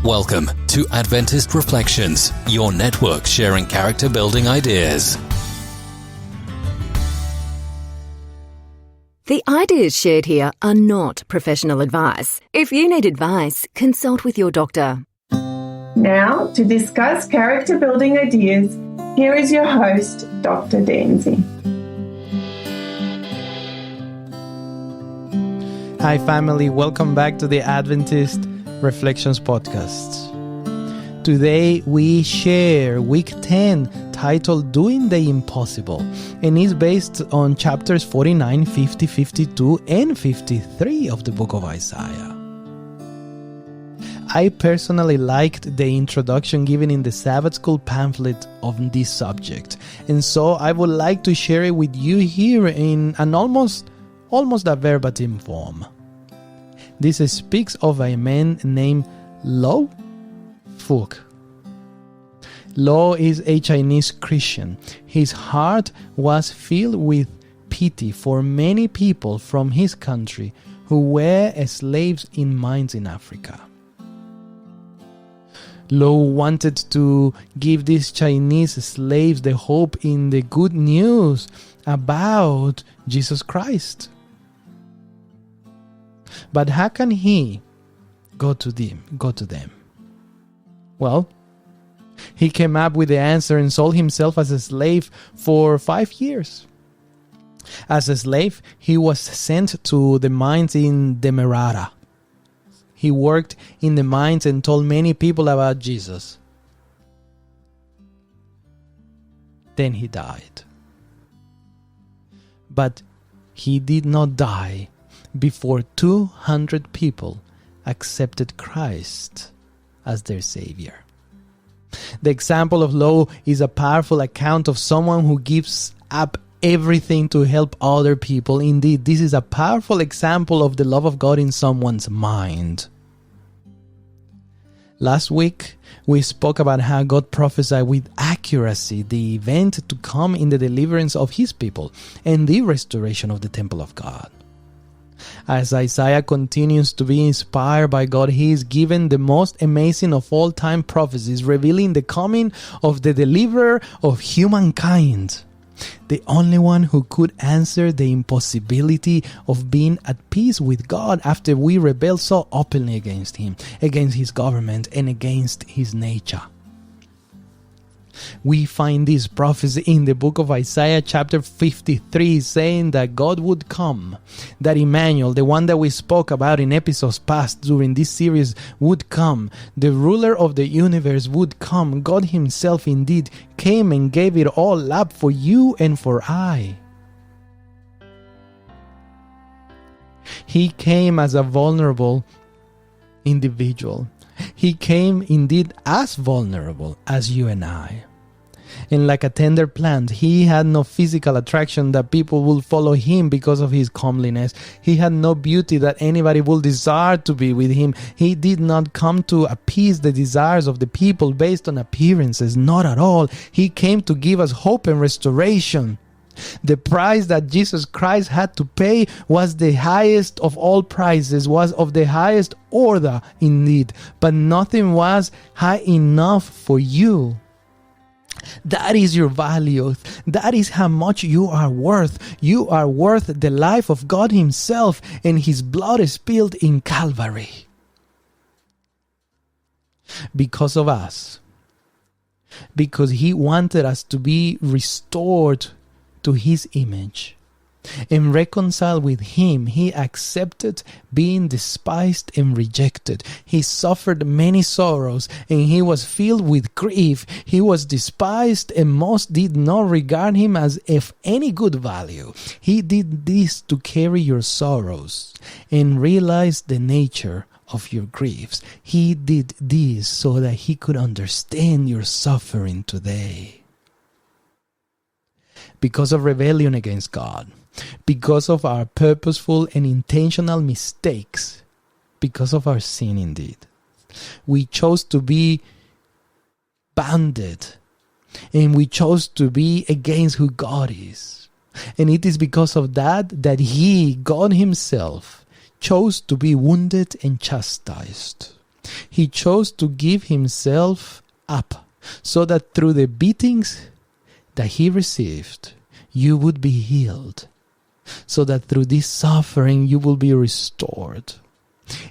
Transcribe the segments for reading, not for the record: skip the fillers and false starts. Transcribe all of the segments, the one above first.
Welcome to Adventist Reflections, your network sharing character-building ideas. The ideas shared here are not professional advice. If you need advice, consult with your doctor. Now, to discuss character-building ideas, here is your host, Dr. Danzy. Hi family, welcome back to the Adventist Reflections podcast. Today we share week 10 titled Doing the Impossible, and is based on chapters 49, 50, 52 and 53 of the book of Isaiah. I personally liked the introduction given in the Sabbath School pamphlet of this subject, and so I would like to share it with you here in an almost a verbatim form. This speaks of a man named Lo Phuc. Lo is a Chinese Christian. His heart was filled with pity for many people from his country who were slaves in mines in Africa. Lo wanted to give these Chinese slaves the hope in the good news about Jesus Christ. But how can he go to them? Well, he came up with the answer and sold himself as a slave for 5 years. As a slave, he was sent to the mines in Demerara. He worked in the mines and told many people about Jesus. Then he died. But he did not die before 200 people accepted Christ as their Savior. The example of Lo is a powerful account of someone who gives up everything to help other people. Indeed, this is a powerful example of the love of God in someone's mind. Last week, we spoke about how God prophesied with accuracy the event to come in the deliverance of His people and the restoration of the temple of God. As Isaiah continues to be inspired by God, he is given the most amazing of all time prophecies, revealing the coming of the deliverer of humankind, the only one who could answer the impossibility of being at peace with God after we rebel so openly against Him, against His government, and against His nature. We find this prophecy in the book of Isaiah chapter 53 saying that God would come, that Emmanuel, the one that we spoke about in episodes past during this series, would come. The ruler of the universe would come. God Himself indeed came and gave it all up for you and for I. He came as a vulnerable individual. He came indeed as vulnerable as you and I. And like a tender plant, He had no physical attraction that people would follow Him because of His comeliness. He had no beauty that anybody would desire to be with Him. He did not come to appease the desires of the people based on appearances, not at all. He came to give us hope and restoration. The price that Jesus Christ had to pay was the highest of all prices, was of the highest order indeed, but nothing was high enough for you. That is your value. That is how much you are worth. You are worth the life of God Himself and His blood spilled in Calvary. Because of us. Because He wanted us to be restored to His image and reconciled with Him. He accepted being despised and rejected. He suffered many sorrows and He was filled with grief. He was despised and most did not regard Him as of any good value. He did this to carry your sorrows and realize the nature of your griefs. He did this so that He could understand your suffering today. Because of rebellion against God, because of our purposeful and intentional mistakes, because of our sin indeed, we chose to be bounded and we chose to be against who God is. And it is because of that He, God Himself, chose to be wounded and chastised. He chose to give himself up so that through the beatings that he received, you would be healed, so that through this suffering you will be restored.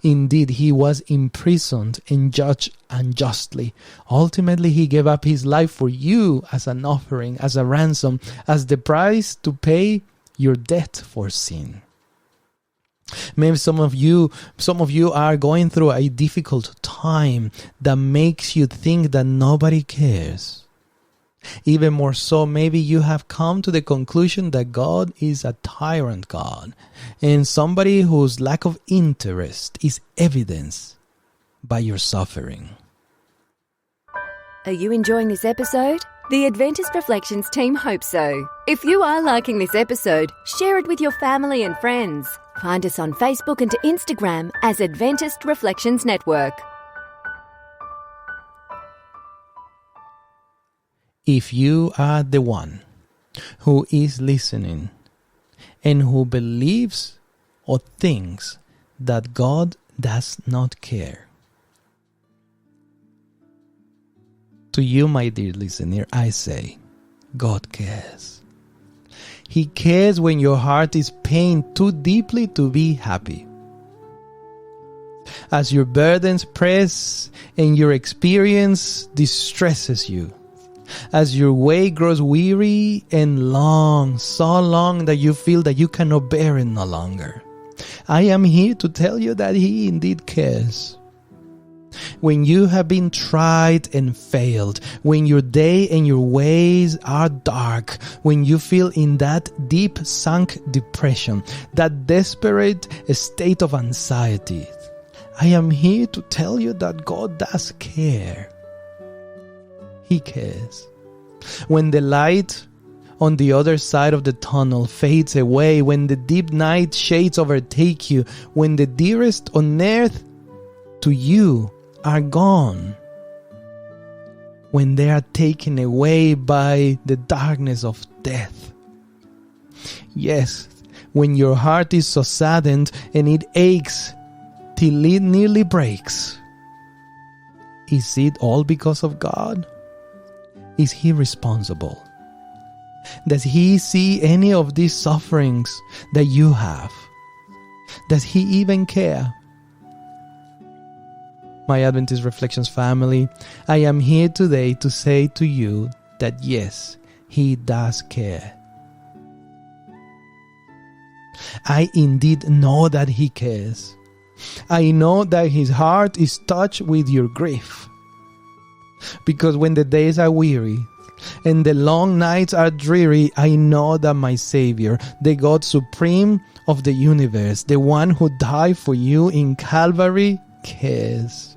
Indeed, he was imprisoned and judged unjustly. Ultimately, he gave up his life for you as an offering, as a ransom, as the price to pay your debt for sin. Maybe some of you are going through a difficult time that makes you think that nobody cares. Even more so, maybe you have come to the conclusion that God is a tyrant God, and somebody whose lack of interest is evidenced by your suffering. Are you enjoying this episode? The Adventist Reflections team hopes so. If you are liking this episode, share it with your family and friends. Find us on Facebook and Instagram as Adventist Reflections Network. If you are the one who is listening and who believes or thinks that God does not care, to you, my dear listener, I say, God cares. He cares when your heart is pained too deeply to be happy. As your burdens press and your experience distresses you, as your way grows weary and long, so long that you feel that you cannot bear it no longer, I am here to tell you that He indeed cares. When you have been tried and failed, when your day and your ways are dark, when you feel in that deep sunk depression, that desperate state of anxiety, I am here to tell you that God does care. He cares. When the light on the other side of the tunnel fades away, when the deep night shades overtake you, when the dearest on earth to you are gone, when they are taken away by the darkness of death. Yes, when your heart is so saddened and it aches till it nearly breaks. Is it all because of God? Is He responsible? Does He see any of these sufferings that you have? Does He even care? My Adventist Reflections family, I am here today to say to you that yes, He does care. I indeed know that He cares. I know that His heart is touched with your grief. Because when the days are weary and the long nights are dreary, I know that my Savior, the God supreme of the universe, the one who died for you in Calvary, cares.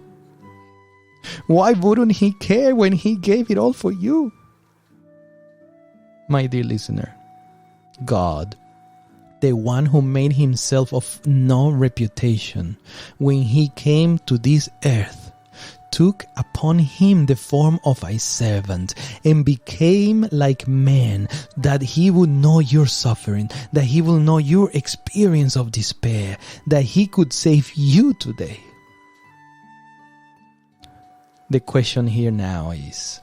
Why wouldn't He care when He gave it all for you? My dear listener, God, the one who made Himself of no reputation, when He came to this earth, took upon Him the form of a servant and became like man, that He would know your suffering, that He will know your experience of despair, that He could save you today. The question here now is,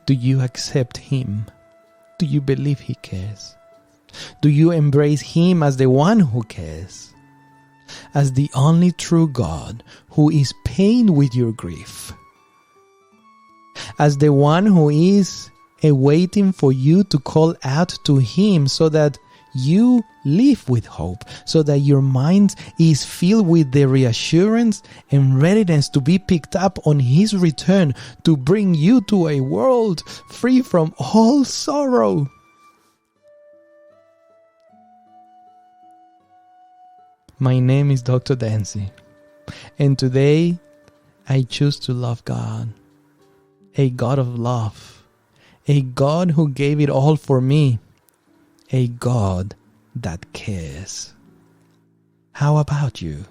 do you accept Him? Do you believe He cares? Do you embrace Him as the one who cares? As the only true God who is pained with your grief? As the one who is awaiting for you to call out to Him so that you live with hope, so that your mind is filled with the reassurance and readiness to be picked up on His return to bring you to a world free from all sorrow? My name is Dr. Dancy, and today I choose to love God, a God of love, a God who gave it all for me, a God that cares. How about you?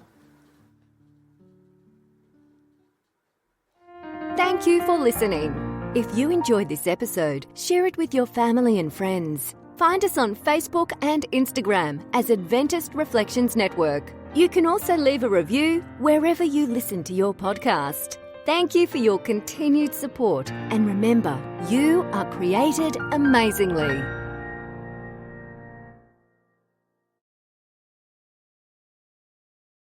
Thank you for listening. If you enjoyed this episode, share it with your family and friends. Find us on Facebook and Instagram as Adventist Reflections Network. You can also leave a review wherever you listen to your podcast. Thank you for your continued support, and remember, you are created amazingly.